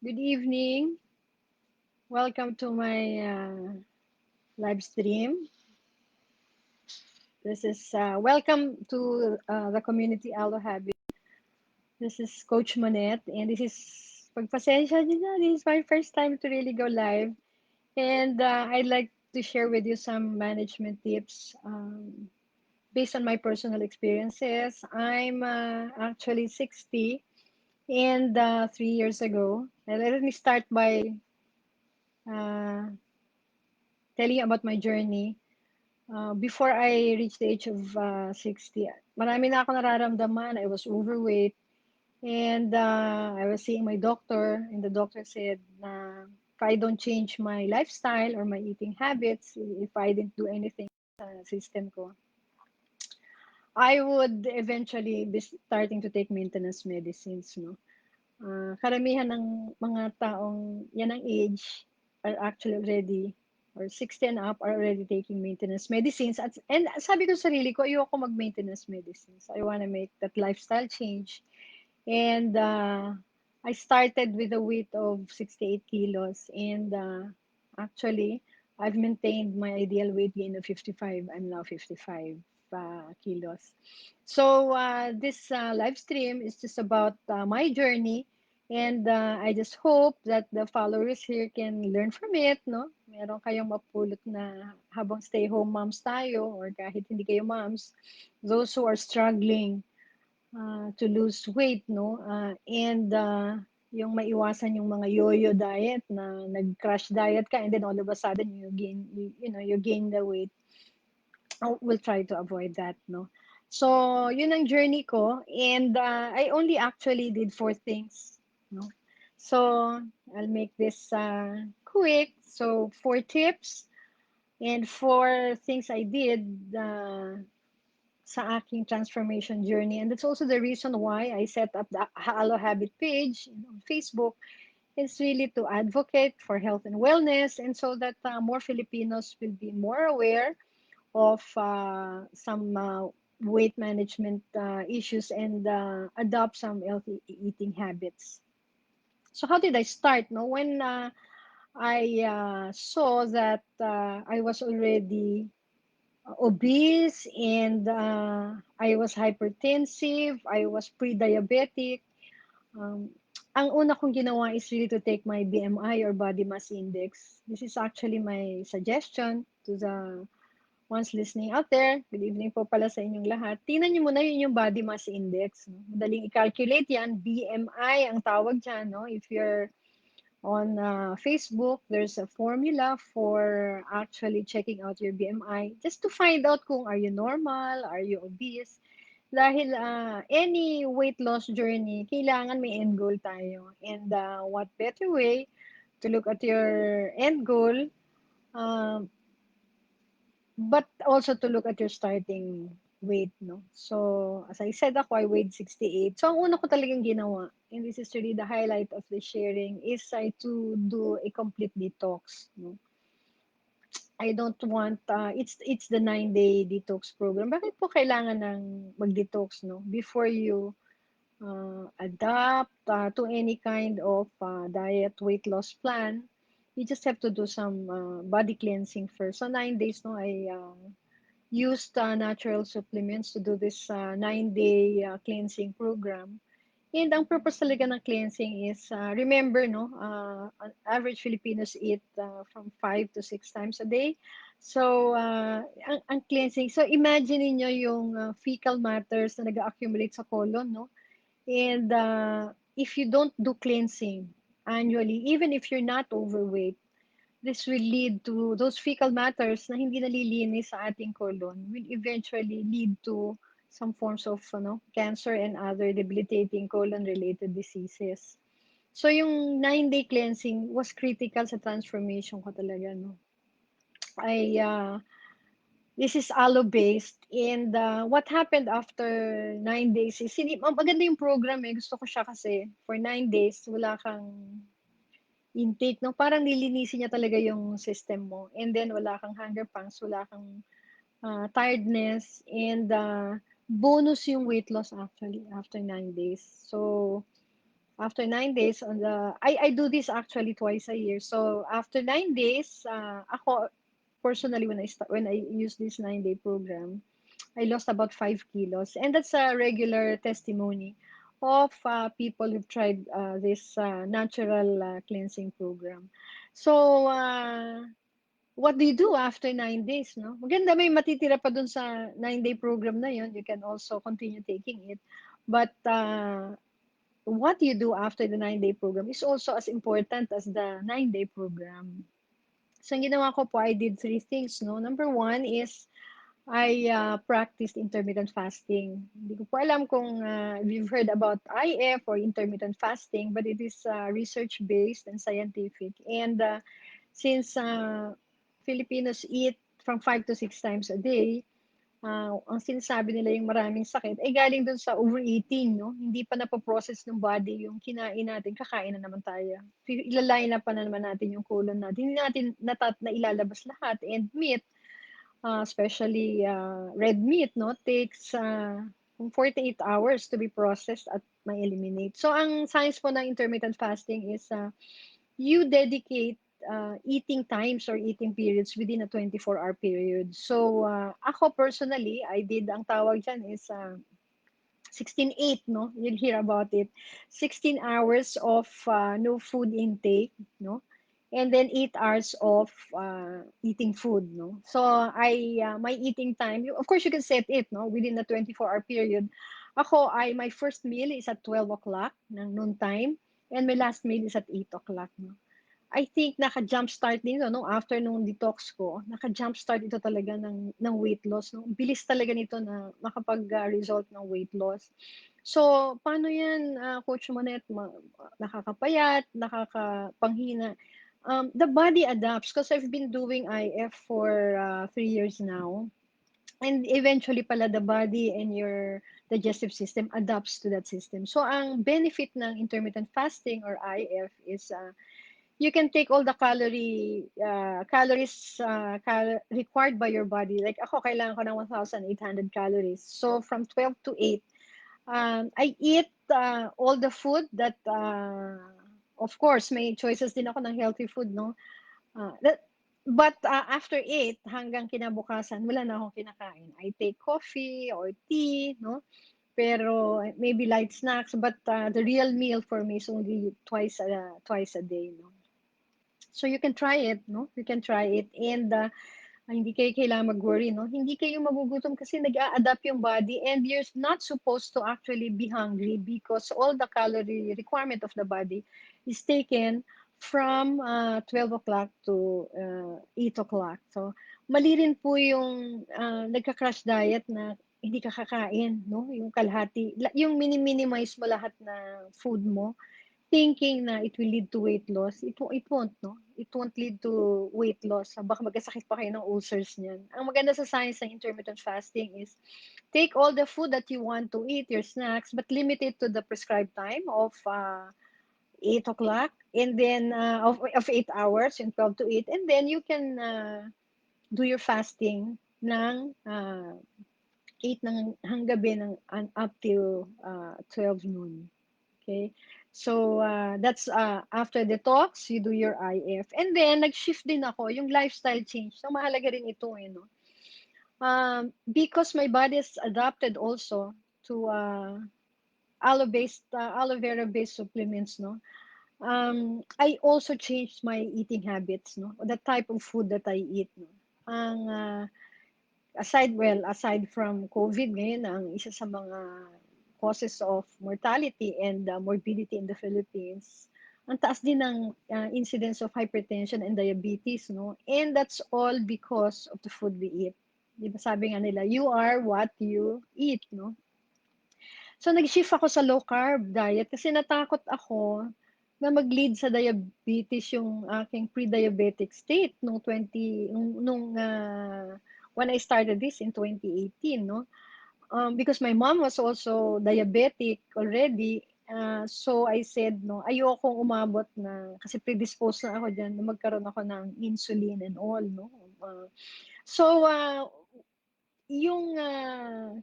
Good evening. Welcome to my live stream. This is welcome to the community Alo Habit. This is Coach Monette, and this is pagpasensya niyo na. This is my first time to really go live, and I'd like to share with you some management tips based on my personal experiences. I'm actually 60, and 3 years ago, and let me start by uh, telling you about my journey. Before I reached the age of 60, marami na ako nararamdaman. I was overweight and I was seeing my doctor and the doctor said na if I don't change my lifestyle or my eating habits, if I didn't do anything sa system ko, I would eventually be starting to take maintenance medicines, no? Karamihan ng mga taong yan ang age are actually already or 60 and up are already taking maintenance medicines. And sabi ko sa sarili ko, ayoko mag-maintenance medicines. I want to make that lifestyle change. And I started with a weight of 68 kilos. And actually, I've maintained my ideal weight gain of 55. I'm now 55 kilos. So this live stream is just about my journey, and I just hope that the followers here can learn from it, no? Meron kayong mapulot na habang stay-home moms tayo, or kahit hindi kayo moms, those who are struggling to lose weight, no? And yung maiwasan yung mga yo-yo diet na nag-crash diet ka and then all of a sudden you gain the weight. We'll try to avoid that, no? So, yun ang journey ko. And I only actually did four things, no? So, I'll make this quick. So, four tips and four things I did sa aking transformation journey. And that's also the reason why I set up the Halo Habit page on Facebook. It's really to advocate for health and wellness and so that more Filipinos will be more aware of some weight management issues and adopt some healthy eating habits. So how did I start? No, when I saw that I was already obese and I was hypertensive, I was pre-diabetic. Um, ang una kong ginawa is really to take my BMI or body mass index. This is actually my suggestion to the ones listening out there. Good evening po pala sa inyong lahat. Tingnan niyo muna yun yung body mass index. No? Madaling i-calculate yan. BMI ang tawag dyan. No? If you're on Facebook, there's a formula for actually checking out your BMI just to find out kung are you normal, are you obese. Dahil any weight loss journey, kailangan may end goal tayo. And what better way to look at your end goal, um, but also to look at your starting weight, no? So, as I said ako, I weighed 68. So, ang una ko talagang ginawa, and this is really the highlight of the sharing, is I to do a complete detox, no? I don't want, it's the 9-day detox program. Bakit po kailangan ng mag-detox, no? Before you adapt to any kind of diet weight loss plan, you just have to do some body cleansing first. So 9 days, no, I used natural supplements to do this 9-day cleansing program. And ang purpose talaga ng cleansing is, remember, no, average Filipinos eat from 5 to 6 times a day. So, ang cleansing, so imagine niyo yung fecal matters na nag-accumulate sa colon, no? And if you don't do cleansing annually, even if you're not overweight, this will lead to those fecal matters na hindi nalilinis sa ating colon will eventually lead to some forms of cancer and other debilitating colon-related diseases. So yung 9-day cleansing was critical sa transformation ko talaga, no? I This is aloe-based and what happened after 9 days is maganda yung program eh. Gusto ko siya kasi for 9 days wala kang intake, no? Parang nilinisin niya talaga yung system mo. And then, wala kang hunger pangs, wala kang tiredness, and bonus yung weight loss actually after 9 days. So, After 9 days on the, I do this actually twice a year. So after 9 days, ako personally when I use this 9 day program, I lost about 5 kilos, and that's a regular testimony of people who've tried this natural cleansing program. So what do you do after 9 days? No, maganda may matitira pa dun sa 9 day program na yun. You can also continue taking it, but what you do after the 9 day program is also as important as the 9 day program. So, ang ginawa ko po, I did three things, no? Number one is, I practiced intermittent fasting. Hindi ko po alam kung if you've heard about IF or intermittent fasting, but it is research-based and scientific. And since Filipinos eat from 5 to 6 times a day, ang sinasabi nila yung maraming sakit ay galing dun sa overeating, no? Hindi pa napoprocess ng body yung kinain natin, kakain na naman tayo. Ilalay na pa na naman natin yung colon natin. Hindi natin na ilalabas lahat. And meat, especially red meat, no, takes 48 hours to be processed at ma-eliminate. So, ang science po ng intermittent fasting is you dedicate eating times or eating periods within a 24-hour period. So, ako personally, I did, ang tawag dyan is 16-8, no? You'll hear about it. 16 hours of no food intake, no? And then 8 hours of eating food, no? So, my eating time, of course, you can set it, no? Within the 24-hour period. My first meal is at 12 o'clock ng noon time, and my last meal is at 8 o'clock, no? I think naka-jumpstart din ito, no? After nung detox ko, naka-jumpstart ito talaga ng weight loss. No? Bilis talaga nito na makapag-result ng weight loss. So, paano yan, Coach Monet? Nakakapayat, nakakapanghina. The body adapts because I've been doing IF for 3 years now. And eventually pala the body and your digestive system adapts to that system. So, ang benefit ng intermittent fasting or IF is you can take all the calories required by your body. Like ako, kailangan ko ng 1,800 calories. So from 12 to 8, I eat all the food that, of course, may choices din ako ng healthy food, no? But after 8, hanggang kinabukasan, wala na akong kinakain. I take coffee or tea, no? Pero maybe light snacks, but the real meal for me is only twice a day, no? So you can try it, no? You can try it, and hindi kayo kailangan mag-worry, no? Hindi kayo magugutom kasi nag-a-adapt yung body, and you're not supposed to actually be hungry because all the calorie requirement of the body is taken from 12 o'clock to 8 o'clock. So, mali rin po yung nagka-crash diet na hindi ka kakain, no? Yung kalahati, yung minimize mo lahat na food mo thinking na it will lead to weight loss, it won't, no? It won't lead to weight loss. Baka magkasakit pa kayo ng ulcers niyan. Ang maganda sa science ng intermittent fasting is take all the food that you want to eat, your snacks, but limit it to the prescribed time of 8 o'clock, and then of 8 hours, in 12 to 8, and then you can do your fasting ng 8 hanggang gabi up till 12 noon. Okay? So, that's after detox, you do your IF. And then, nag-shift din ako, yung lifestyle change. So, mahalaga rin ito, no? Because my body has adapted also to aloe vera-based supplements, no? I also changed my eating habits, no? The type of food that I eat, no? Ang, aside from COVID ngayon, ang isa sa mga causes of mortality and morbidity in the Philippines, ang taas din ng incidence of hypertension and diabetes, no? And that's all because of the food we eat. Di ba sabi nga nila, you are what you eat, no? So, nag-shift ako sa low carb diet kasi natakot ako na mag-lead sa diabetes yung aking pre-diabetic state nung when I started this in 2018, no? Because my mom was also diabetic already. So I said, no, ayokong umabot na, kasi predisposed na ako dyan na magkaroon ako ng insulin and all, no? So, yung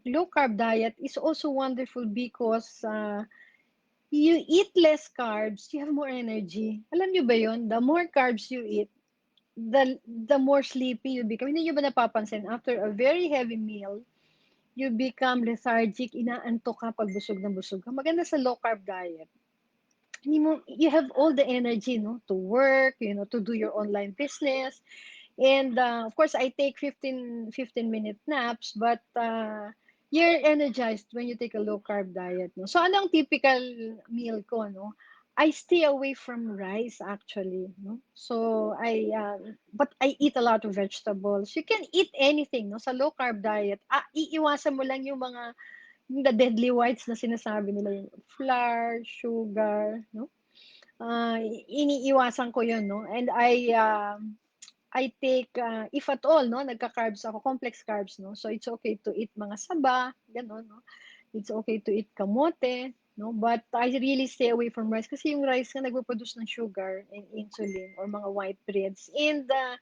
low carb diet is also wonderful because You eat less carbs, you have more energy. Alam nyo ba yun? The more carbs you eat, the more sleepy you become. Hindi nyo ba napapansin? After a very heavy meal, you become lethargic, inaantok ka pag busog na busog ka. Maganda sa low carb diet. Hindi mo, you have all the energy, no, to work, to do your online business. And of course, I take 15-minute naps, but you're energized when you take a low carb diet. No? So, ano ang typical meal ko? No? I stay away from rice actually. No? So, but I eat a lot of vegetables. You can eat anything no? Sa low carb diet. Iiwasan mo lang yung the deadly whites na sinasabi nila, yung flour, sugar, no? Iniiwasan ko yun, no? And I take, if at all, no, nagka-carbs ako, complex carbs, no? So, it's okay to eat mga saba, gano'n, no? It's okay to eat kamote, no? But I really stay away from rice kasi yung rice nga nagpo-produce ng sugar and insulin or mga white breads. And pag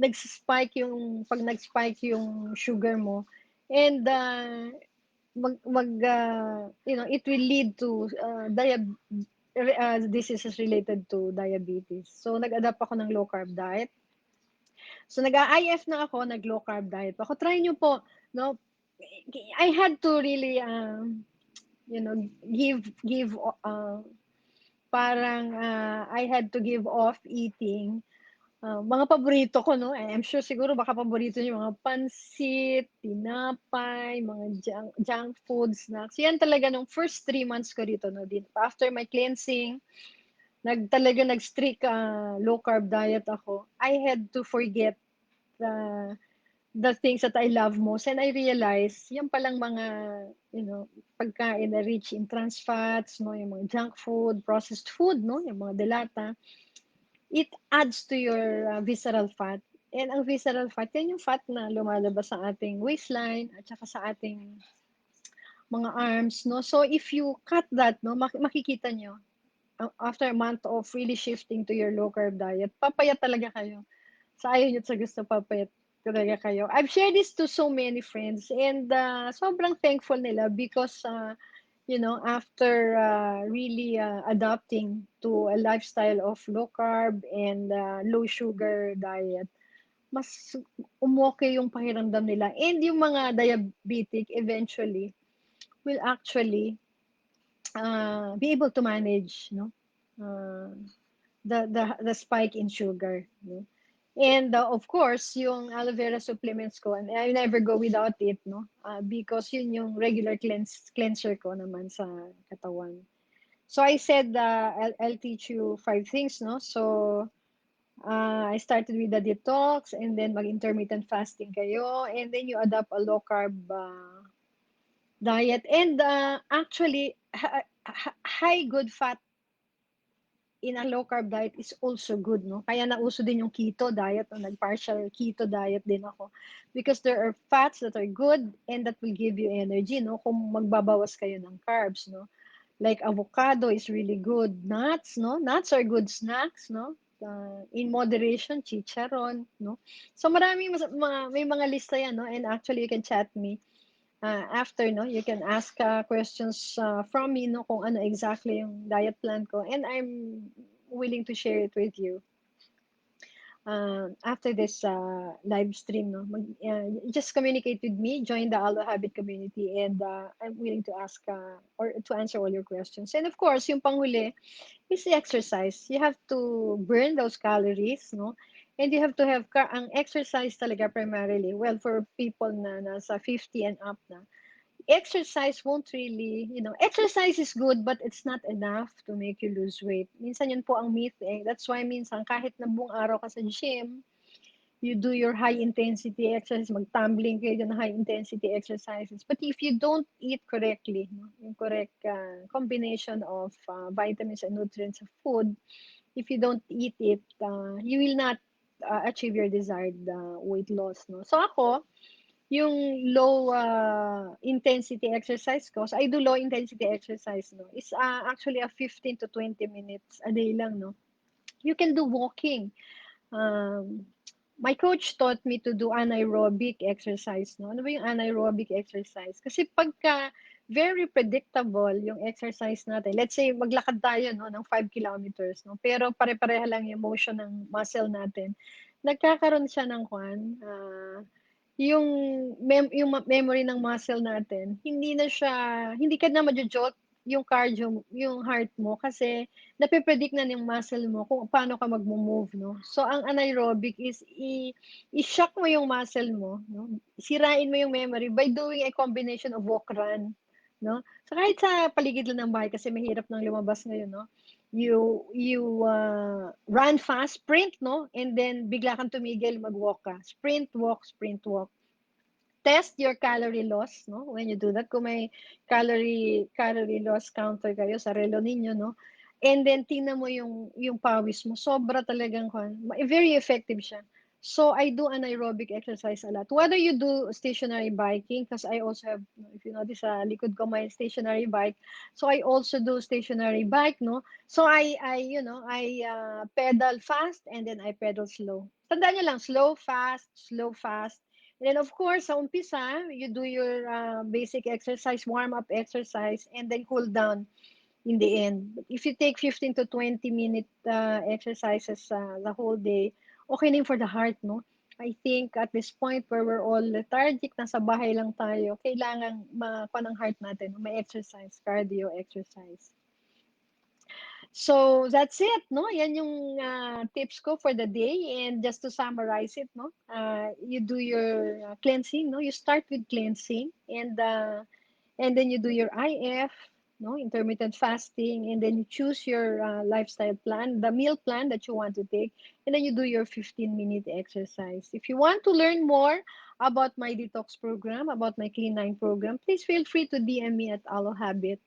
nag-spike yung sugar mo, and it will lead to diseases related to diabetes. So, nag-adapt ako ng low carb diet. So, nag-IF na ako, nag-low carb diet ako. Try nyo po, no? I had to really, give, parang, I had to give off eating mga paborito ko, no? I'm sure siguro baka paborito niyo mga pansit, tinapay, mga junk food snacks. Yan talaga nung first 3 months ko dito, no? After my cleansing, nag-strict low carb diet ako. I had to forget the the things that I love most. And I realized, yan palang mga, pagkain na rich in trans fats, no? Yung mga junk food, processed food, no? Yung mga delata, it adds to your visceral fat. And ang visceral fat, yan yung fat na lumalabas sa ating waistline at saka sa ating mga arms, no? So if you cut that, no, makikita nyo, after a month of really shifting to your low carb diet, papayat talaga kayo. Sa ayaw nyo sa gusto, papayat talaga kayo. I've shared this to so many friends and sobrang thankful nila because after really adapting to a lifestyle of low carb and low sugar diet, mas umokay yung pakiramdam nila. And yung mga diabetic eventually will actually be able to manage, no? Uh, the spike in sugar, no? And of course, yung aloe vera supplements ko, and I never go without it, no? Because yun yung regular cleanser ko naman sa katawan. So I said I'll teach you 5 things, no? So I started with the detox, and then mag-intermittent fasting kayo, and then you adopt a low carb diet. And actually, high good fat in a low carb diet is also good, no? Kaya nauso din yung keto diet, o nag-partial keto diet din ako. Because there are fats that are good and that will give you energy, no? Kung magbabawas kayo ng carbs, no? Like avocado is really good. Nuts, no? Nuts are good snacks, no? In moderation, chicharon, no? So may mga lista yan, no? And actually, you can chat me after, no, you can ask questions from me, no, kung ano exactly yung diet plan ko, and I'm willing to share it with you after this live stream, no. Just communicate with me, join the Alo Habit community, and I'm willing to ask or to answer all your questions. And of course, yung panghuli is the exercise. You have to burn those calories, no? And you have to have ang exercise talaga primarily. Well, for people na nasa 50 and up na, exercise won't really, exercise is good, but it's not enough to make you lose weight. Minsan yun po ang myth eh. That's why minsan kahit na buong araw ka sa gym, you do your high intensity exercise, mag-tumbling kayo ng high intensity exercises. But if you don't eat correctly, no, yung correct combination of vitamins and nutrients of food, if you don't eat it, you will not achieve your desired weight loss. No? So ako, yung low intensity exercise ko, so I do low intensity exercise, no, is actually a 15 to 20 minutes a day lang, no. You can do walking. Um, my coach taught me to do anaerobic exercise, no. Ano ba yung anaerobic exercise? Kasi pagka very predictable yung exercise natin. Let's say, maglakad tayo, no, ng 5 kilometers, no? Pero pare-pareha lang yung motion ng muscle natin. Nagkakaroon siya ng yung memory ng muscle natin, hindi ka na majo-jolt yung cardio, yung heart mo kasi nape-predict na ng muscle mo kung paano ka magmo-move, no? So, ang anaerobic is i-shock mo yung muscle mo, no? Sirain mo yung memory by doing a combination of walk, run, no? So, kahit sa paligid lang ng bahay kasi mahirap nang lumabas ngayon, no? You run fast, sprint, no? And then bigla kang tumigil, mag-walk ka. Sprint, walk. Test your calorie loss, no? When you do that, kung may calorie loss counter kayo sa relo ninyo, no? And then tingnan mo yung pawis mo, sobra talagang very effective siya. So I do anaerobic exercise a lot. Whether you do stationary biking, because I also have, if you notice, likod ko may stationary bike. So I also do stationary bike, no? So I pedal fast and then I pedal slow. Tandaan nyo lang, slow, fast. And then, of course, sa umpisa, you do your basic exercise, warm-up exercise, and then cool down in the end. But if you take 15 to 20-minute exercises the whole day, okay na yun for the heart, no? I think at this point where we're all lethargic, nasa bahay lang tayo, kailangan ng heart natin, may exercise, cardio exercise. So that's it, no? Yan yung tips ko for the day. And just to summarize it, no? You do your cleansing, no? You start with cleansing, and then you do your IF, no? Intermittent fasting, and then you choose your lifestyle plan, the meal plan that you want to take, and then you do your 15-minute exercise. If you want to learn more about my detox program, about my Clean 9 program, please feel free to DM me at alohabit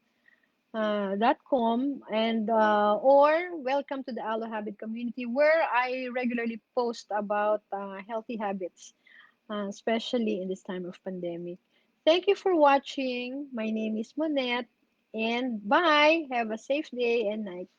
.com, and or welcome to the Alo Habit community where I regularly post about healthy habits, especially in this time of pandemic. Thank you for watching. My name is Monette, and bye. Have a safe day and night.